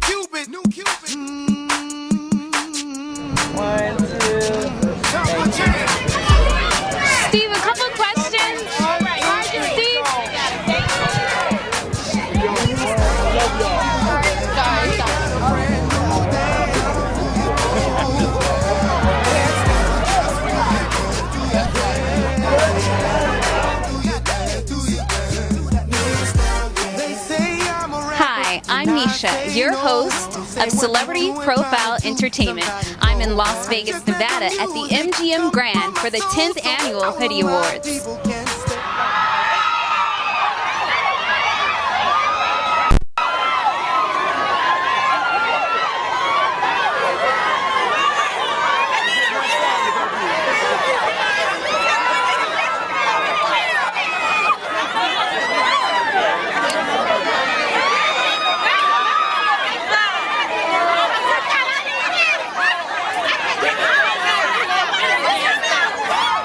Cupid. One, two. Steve, a couple of questions. Steve? Hi, I'm Nisha, your host of Celebrity Profile Entertainment. I'm in Las Vegas, Nevada at the MGM Grand for the 10th annual Hoodie Awards.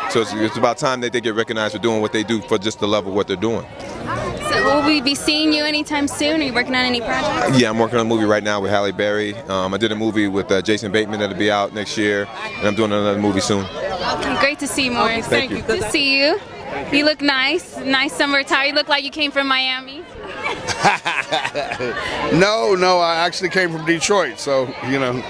So it's about time that they get recognized for doing what they do for just the love of what they're doing. So will we be seeing you anytime soon? Are you working on any projects? Yeah, I'm working on a movie right now with Halle Berry. I did a movie with Jason Bateman that'll be out next year, and I'm doing another movie soon. Okay, great to see you, Morris. Thank you. Good to see you. You look nice. Nice summer attire. You look like you came from Miami. No, I actually came from Detroit, so, you know.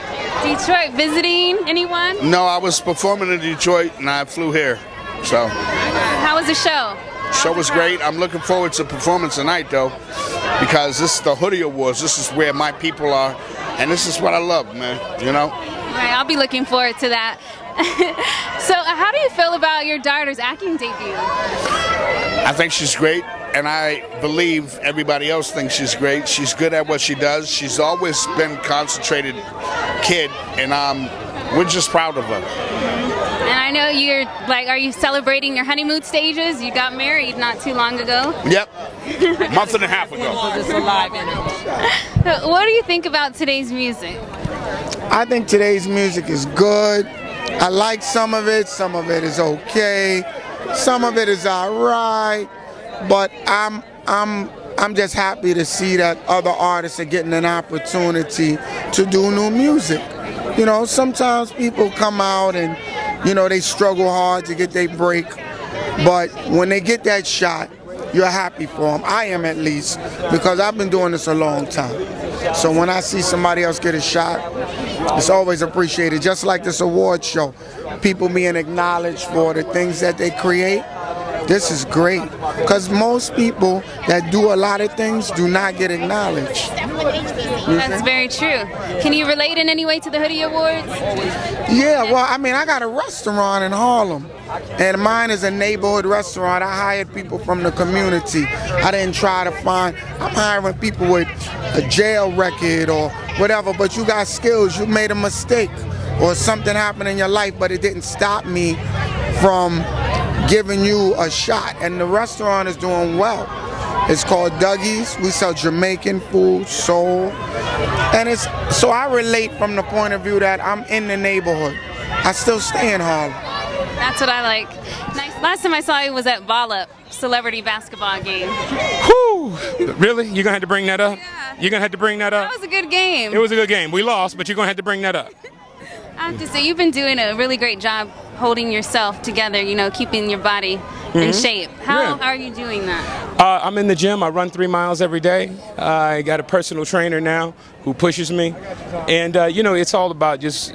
Detroit, visiting anyone? No, I was performing in Detroit, and I flew here, so. How was the show? Show was great. I'm looking forward to performance tonight, though, because this is the Hoodie Awards. This is where my people are, and this is what I love, man, you know? Right, I'll be looking forward to that. So, how do you feel about your daughter's acting debut? I think she's great, and I believe everybody else thinks she's great. She's good at what she does. She's always been a concentrated kid, and we're just proud of her. And I know you're like, are you celebrating your honeymoon stages? You got married not too long ago. Yep, month and a half ago. What do you think about today's music? I think today's music is good. I like some of it is okay, some of it is alright, but I'm just happy to see that other artists are getting an opportunity to do new music. You know, sometimes people come out and, you know, they struggle hard to get their break, but when they get that shot, you're happy for them. I am, at least, because I've been doing this a long time. So when I see somebody else get a shot, it's always appreciated. Just like this award show, people being acknowledged for the things that they create. This is great, because most people that do a lot of things do not get acknowledged. That's very true. Can you relate in any way to the Hoodie Awards? Yeah, well, I mean, I got a restaurant in Harlem, and mine is a neighborhood restaurant. I hired people from the community. I didn't try to find, I'm hiring people with a jail record or whatever, but you got skills, you made a mistake, or something happened in your life, but it didn't stop me from giving you a shot. And the restaurant is doing well. It's called Dougie's. We sell Jamaican food, soul, and it's so I relate from the point of view that I'm in the neighborhood. I still stay in Harlem. That's what I like. Nice. Last time I saw you was at Ball Up, celebrity basketball game. Whew! Really? You're gonna have to bring that up? Yeah. You're gonna have to bring that up? That was a good game. It was a good game. We lost, but you're gonna have to bring that up. I have to say, you've been doing a really great job holding yourself together, you know, keeping your body in shape. How are you doing that? I'm in the gym. I run 3 miles every day. I got a personal trainer now who pushes me. And, you know, it's all about just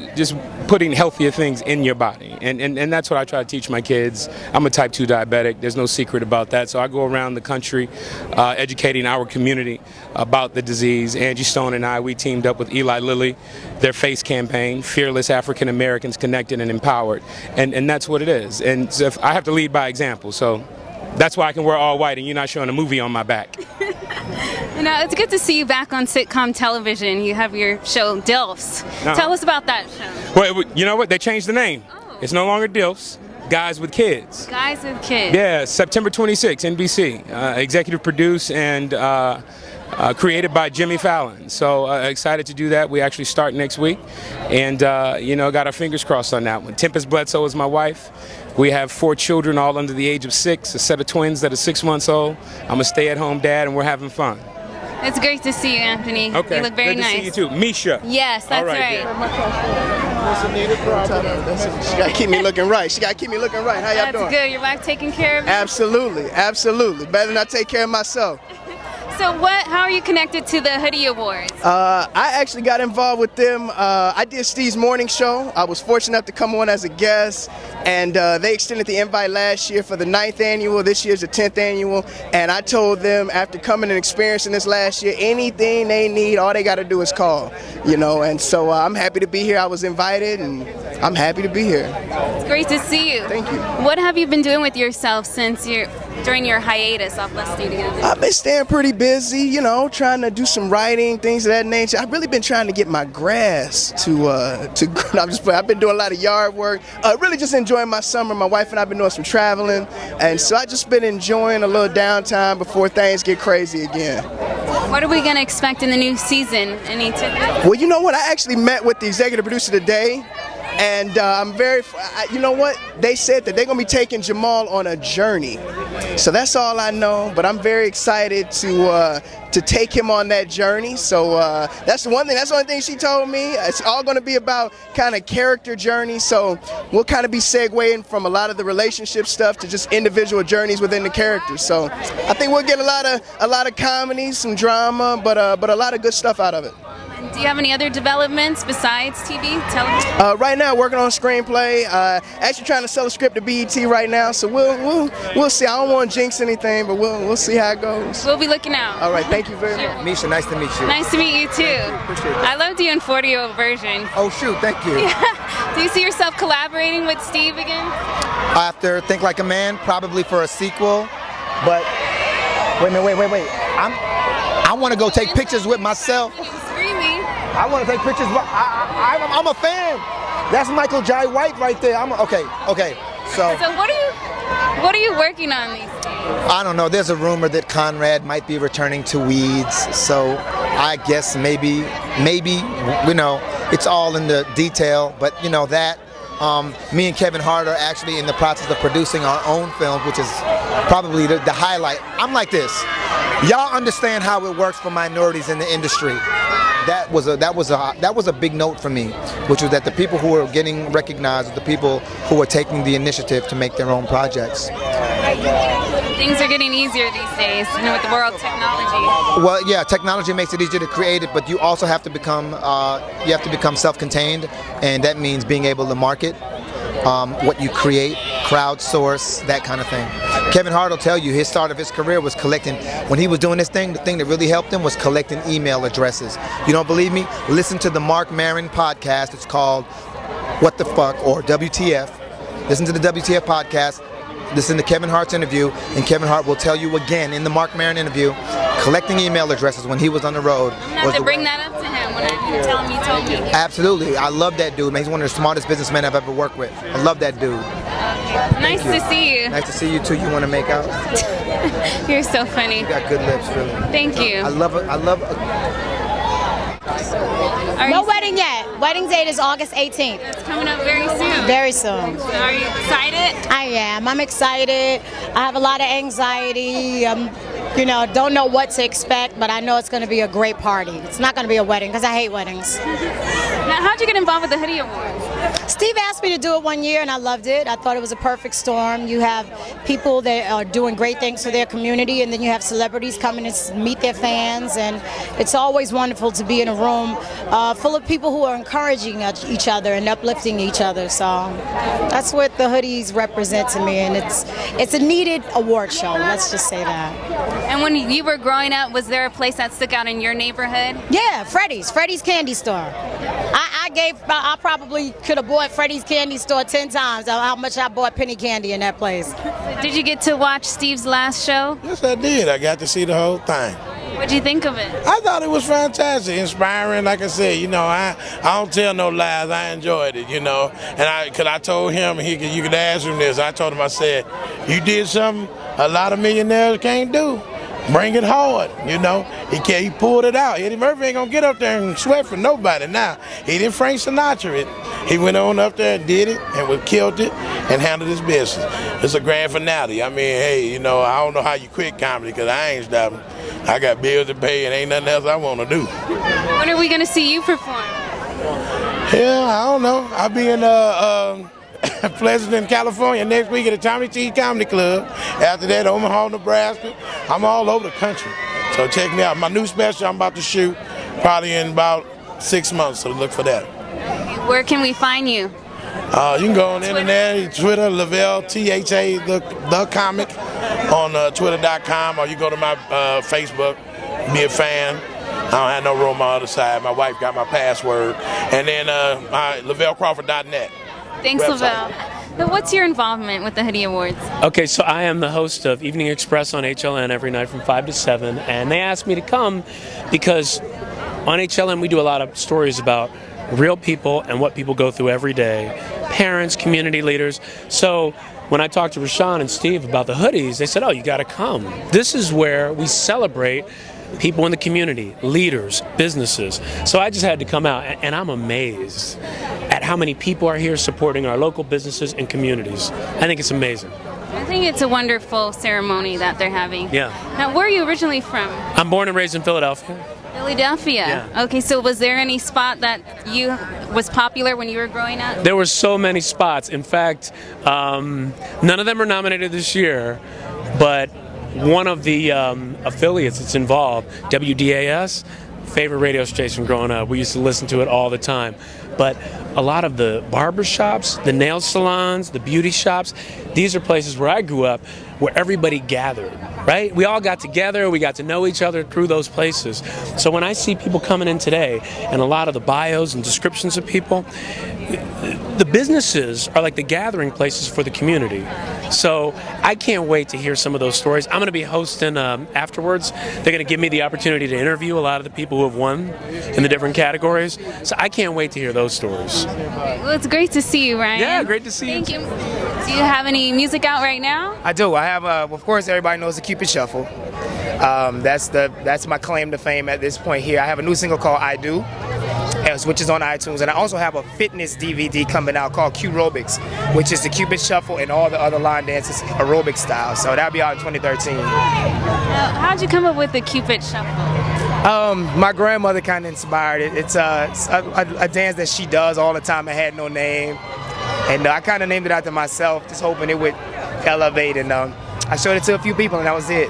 putting healthier things in your body. And that's what I try to teach my kids. I'm a type 2 diabetic. There's no secret about that. So I go around the country educating our community about the disease. Angie Stone and I, we teamed up with Eli Lilly, their FACE campaign, Fearless African Americans Connected and Empowered. And that's what it is. And so I have to lead by example. So that's why I can wear all white and you're not showing a movie on my back. You know, it's good to see you back on sitcom television. You have your show, DILFs. Tell us about that show. Well, you know what? They changed the name. Oh. It's no longer DILFs. Guys with Kids. Guys with Kids. Yeah, September 26, NBC. Executive produced and created by Jimmy Fallon. So excited to do that. We actually start next week. And, you know, got our fingers crossed on that one. Tempest Bledsoe is my wife. We have 4 children, all under the age of 6, a set of twins that are 6 months old. I'm a stay-at-home dad, and we're having fun. It's great to see you, Anthony. Okay. You look very Good to nice. see you too. Misha. Yes, that's All right. She got to keep me looking right. How y'all doing? That's good. Your wife taking care of you? Absolutely. Better than I take care of myself. So how are you connected to the Hoodie Awards? I actually got involved with them. I did Steve's morning show. I was fortunate enough to come on as a guest, and they extended the invite last year for the 9th annual. This year's the 10th annual, and I told them after coming and experiencing this last year, anything they need, all they got to do is call, and so I'm happy to be here. I was invited, and I'm happy to be here. It's great to see you. Thank you. What have you been doing with yourself during your hiatus off Let's Stay Together? I've been staying pretty busy, trying to do some writing, things of that nature. I've really been trying to get my grass to I've been doing a lot of yard work, really just enjoying my summer. My wife and I have been doing some traveling, and so I just been enjoying a little downtime before things get crazy again. What are we going to expect in the new season? Any tidbits? Well, you know what? I actually met with the executive producer today. And I'm you know what? They said that they're going to be taking Jamal on a journey. So that's all I know, but I'm very excited to take him on that journey. So that's the one thing, that's the only thing she told me. It's all going to be about kind of character journey. So we'll kind of be segueing from a lot of the relationship stuff to just individual journeys within the characters. So I think we'll get a lot of comedy, some drama, but a lot of good stuff out of it. Do you have any other developments besides TV, television? Right now, working on a screenplay. Actually, trying to sell a script to BET right now. So we'll see. I don't want to jinx anything, but we'll see how it goes. We'll be looking out. All right. Thank you very much. Misha, nice to meet you. Nice to meet you too. Appreciate that. I loved you in 40-year version. Oh shoot, thank you. Do you see yourself collaborating with Steve again? After Think Like a Man, probably for a sequel. But wait. I want to go take pictures with myself. Screaming. I want to take pictures. I'm a fan. That's Michael Jai White right there. Okay. So what are you working on these days? I don't know. There's a rumor that Conrad might be returning to Weeds. So I guess maybe, it's all in the detail. But that. Me and Kevin Hart are actually in the process of producing our own film, which is probably the highlight. I'm like this. Y'all understand how it works for minorities in the industry. That was a big note for me, which was that the people who are getting recognized are the people who are taking the initiative to make their own projects. Things are getting easier these days, with the world of technology. Well, yeah, technology makes it easier to create it, but you also have to become self-contained, and that means being able to market what you create, crowdsource, that kind of thing. Kevin Hart will tell you his start of his career was collecting, when he was doing this thing, the thing that really helped him was collecting email addresses. You don't believe me? Listen to the Mark Maron podcast. It's called What the Fuck, or WTF. Listen to the WTF podcast. Listen to Kevin Hart's interview, and Kevin Hart will tell you again in the Mark Maron interview, collecting email addresses when he was on the road. I'm going to have to bring that up to him when you tell him you told me. Absolutely. I love that dude, man. He's one of the smartest businessmen I've ever worked with. I love that dude. Nice to see you. Nice to see you too. You want to make out? You're so funny. You got good lips, really. Thank you. I love it. No wedding yet. Wedding date is August 18th. It's coming up very soon. Very soon. So are you excited? I am. I'm excited. I have a lot of anxiety. Don't know what to expect, but I know it's going to be a great party. It's not going to be a wedding because I hate weddings. Now, how'd you get involved with the Hoodie Awards? Steve asked me to do it one year, and I loved it. I thought it was a perfect storm. You have people that are doing great things for their community, and then you have celebrities coming and meet their fans, and it's always wonderful to be in a room full of people who are encouraging each other and uplifting each other. So that's what the hoodies represent to me, and it's a needed award show. Let's just say that. And when you were growing up, was there a place that stuck out in your neighborhood? Yeah, Freddy's Candy Store. I probably could have bought Freddy's Candy Store 10 times how much I bought penny candy in that place. Did you get to watch Steve's last show? Yes, I did. I got to see the whole thing. What'd you think of it? I thought it was fantastic, inspiring. Like I said, I don't tell no lies. I enjoyed it, and I told him, you could ask him this. I told him, I said, you did something a lot of millionaires can't do. Bring it hard, He pulled it out. Eddie Murphy ain't gonna get up there and sweat for nobody now. He didn't Frank Sinatra it. He went on up there and did it and killed it and handled his business. It's a grand finale. I mean, hey, I don't know how you quit comedy because I ain't stopping. I got bills to pay and ain't nothing else I want to do. When are we going to see you perform? Yeah, I don't know. I'll be in Pleasanton, California next week at the Tommy T Comedy Club. After that, Omaha, Nebraska. I'm all over the country. So check me out. My new special I'm about to shoot probably in about 6 months, so look for that. Where can we find you? You can go on the internet, Twitter, Lavell, THA, the comic, on twitter.com, or you go to my Facebook, be a fan. I don't have no room on the other side. My wife got my password. And then my LavellCrawford.net. Thanks, website. Lavell. So what's your involvement with the Hoodie Awards? Okay, so I am the host of Evening Express on HLN every night from 5 to 7, and they asked me to come because on HLN we do a lot of stories about real people and what people go through every day, parents, community leaders. So when I talked to Rashawn and Steve about the hoodies, they said, oh, you got to come. This is where we celebrate people in the community, leaders, businesses. So I just had to come out, and I'm amazed at how many people are here supporting our local businesses and communities. I think it's amazing. I think it's a wonderful ceremony that they're having. Yeah. Now, where are you originally from? I'm born and raised in Philadelphia. Philadelphia. Yeah. Okay, so was there any spot that was popular when you were growing up? There were so many spots. In fact, none of them are nominated this year, but one of the affiliates that's involved, WDAS, favorite radio station growing up. We used to listen to it all the time. But a lot of the barber shops, the nail salons, the beauty shops, these are places where I grew up where everybody gathered, right? We all got together, we got to know each other through those places. So when I see people coming in today and a lot of the bios and descriptions of people, the businesses are like the gathering places for the community. So I can't wait to hear some of those stories. I'm going to be hosting afterwards. They're going to give me the opportunity to interview a lot of the people who have won in the different categories. So I can't wait to hear those stories. Well, it's great to see you, Ryan. Yeah, great to see you. Thank you. Do you have any music out right now? I do. I have, of course, everybody knows the Cupid Shuffle. That's my claim to fame at this point here. I have a new single called I Do, which is on iTunes, and I also have a fitness DVD coming out called Q-Robics, which is the Cupid Shuffle and all the other line dances aerobic style. So that'll be out in 2013. How'd you come up with the Cupid Shuffle? My grandmother kind of inspired it. It's a dance that she does all the time. It had no name, and I kind of named it after myself, just hoping it would elevate. And I showed it to a few people, and that was it.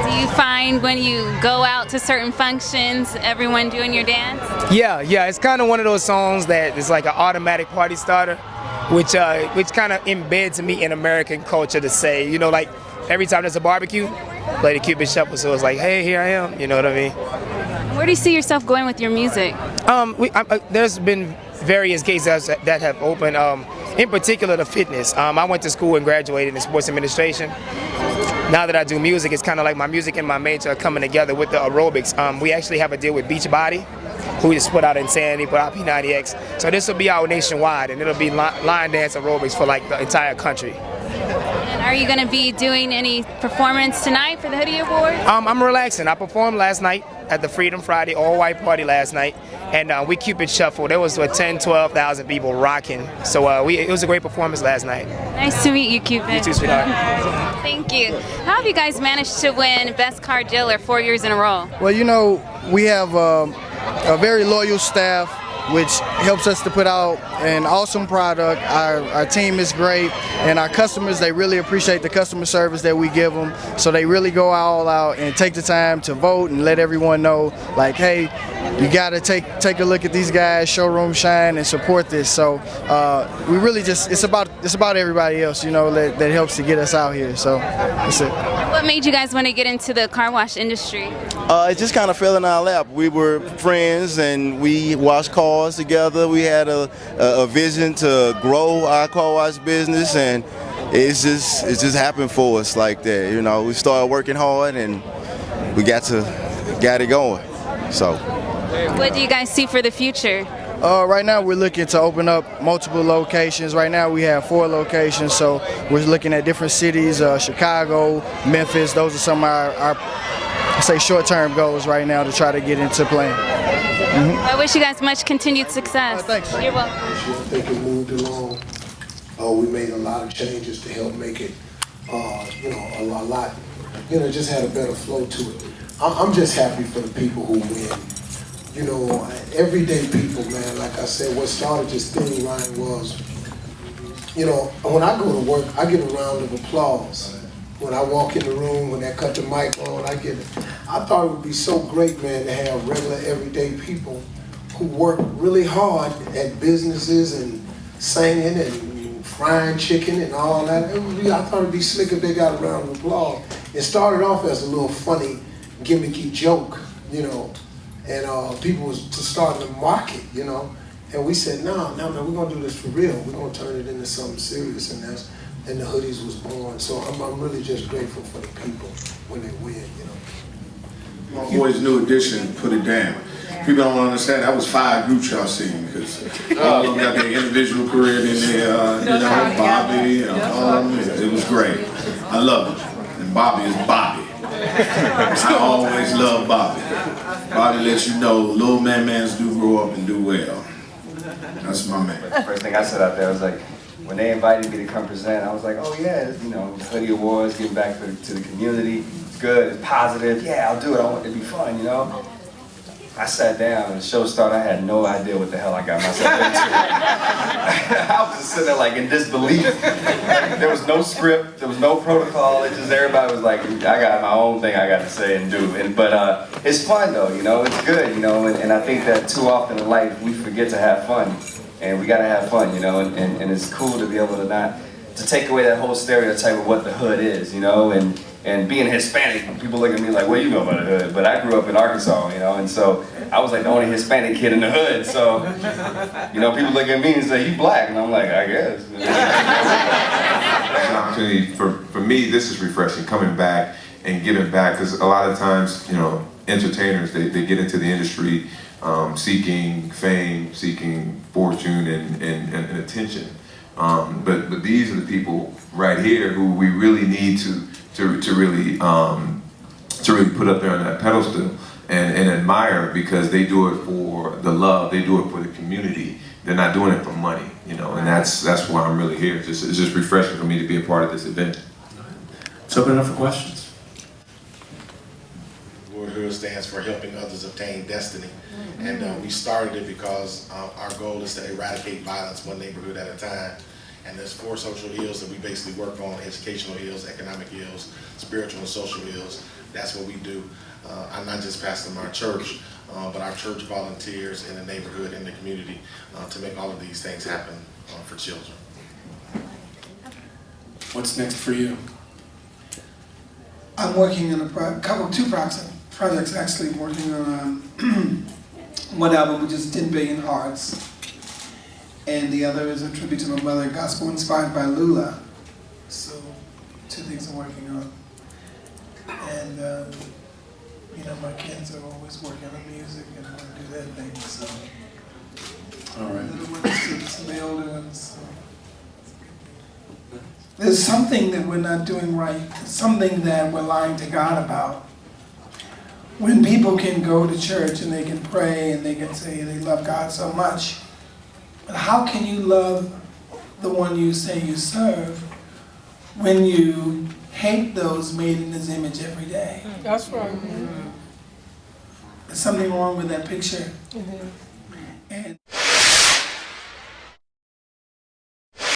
Do you find when you go out to certain functions, everyone doing your dance? Yeah, it's kind of one of those songs that is like an automatic party starter, which kind of embeds me in American culture to say, you know, like every time there's a barbecue, play the Cupid Shuffle, so it's like, hey, here I am, you know what I mean? Where do you see yourself going with your music? There's been various cases that have opened, in particular the fitness. I went to school and graduated in sports administration. Now that I do music, it's kind of like my music and my major are coming together with the aerobics. We actually have a deal with Beachbody, who just put out Insanity, put out P90X. So this will be out nationwide, and it'll be line dance aerobics for like the entire country. And are you going to be doing any performance tonight for the Hoodie Awards? I'm relaxing. I performed last night at the Freedom Friday all-white party last night, and we Cupid Shuffle. There was 10,000-12,000 people rocking. So it was a great performance last night. Nice to meet you, Cupid. You too, sweetheart. Thank you. How have you guys managed to win Best Car Dealer 4 years in a row? Well, you know, we have a very loyal staff, which helps us to put out an awesome product. Our team is great, and our customers, they really appreciate the customer service that we give them. So they really go all out and take the time to vote and let everyone know, like, hey, you got to take a look at these guys, showroom shine, and support this. So we really just, it's about everybody else, you know, that helps to get us out here. So that's it. What made you guys want to get into the car wash industry? It just kind of fell in our lap. We were friends and we washed cars together. We had a vision to grow our car wash business, and it just happened for us like that. You know, we started working hard and we got it going. So. What do you guys see for the future? Right now we're looking to open up multiple locations. Right now we have 4 locations, so we're looking at different cities, Chicago, Memphis. Those are some of our say short-term goals right now to try to get into playing. I wish you guys much continued success. Thanks. You're welcome. I think it moved along. We made a lot of changes to help make it, a lot, just had a better flow to it. I'm just happy for the people who win. You know, everyday people, man. Like I said, what started this thing, Ryan, was, you know, when I go to work, I get a round of applause. When I walk in the room, when they cut the mic on, I get it. I thought it would be so great, man, to have regular, everyday people who work really hard at businesses and singing and frying chicken and all that. I thought it'd be slick if they got a round of applause. It started off as a little funny, gimmicky joke, you know, and people was to start to mock it, you know. And we said, no, we're gonna do this for real. We're gonna turn it into something serious, and the Hoodies was born. So I'm really just grateful for the people when they win, you know. My boy's New Edition, Put It Down. People don't understand, that was 5 groups y'all seen, because all of them got their individual career in there, you know, Bobby, all of them, it was great. I love it. And Bobby is Bobby. I always love Bobby. Bobby lets you know little mans do grow up and do well. That's my man. The first thing I said out there was like, when they invited me to come present, I was like, oh yeah, you know, Hoodie Awards, giving back to the community. It's good, it's positive. Yeah, I'll do it. I want it to be fun, you know. I sat down and the show started. I had no idea what the hell I got myself into. I was just sitting there like in disbelief. There was no script, there was no protocol. It just everybody was like, I got my own thing I got to say and do. But it's fun though, you know. It's good, you know. And I think that too often in life we forget to have fun, and we got to have fun, you know. And it's cool to be able to take away that whole stereotype of what the hood is, you know. And being Hispanic, people look at me like, what do you know about the hood? But I grew up in Arkansas, you know, and so I was like the only Hispanic kid in the hood. So, you know, people look at me and say, you black? And I'm like, I guess. It's an opportunity for me, this is refreshing, coming back and giving back, because a lot of times, you know, entertainers, they get into the industry seeking fame, seeking fortune and attention. But these are the people right here who we really need to really put up there on that pedestal and admire, because they do it for the love, they do it for the community. They're not doing it for money, you know, and that's why I'm really here. It's just refreshing for me to be a part of this event. Let's open it up for questions. The word Hood stands for helping others obtain destiny. And we started it because our goal is to eradicate violence one neighborhood at a time. And there's 4 social ills that we basically work on: educational ills, economic ills, spiritual and social ills. That's what we do. I'm not just pastoring our church, but our church volunteers in the neighborhood, in the community, to make all of these things happen for children. What's next for you? I'm working on two projects actually. I'm working on one album, which is 10 Billion Hearts. And the other is a tribute to my mother, gospel inspired by Lula. So, 2 things I'm working on. And, you know, my kids are always working on music and want to do their thing, so. All right. The little ones, some of the older ones. So. There's something that we're not doing right, something that we're lying to God about. When people can go to church and they can pray and they can say they love God so much, but how can you love the one you say you serve when you hate those made in His image every day? That's right. Mm-hmm. There's something wrong with that picture. Mm-hmm. And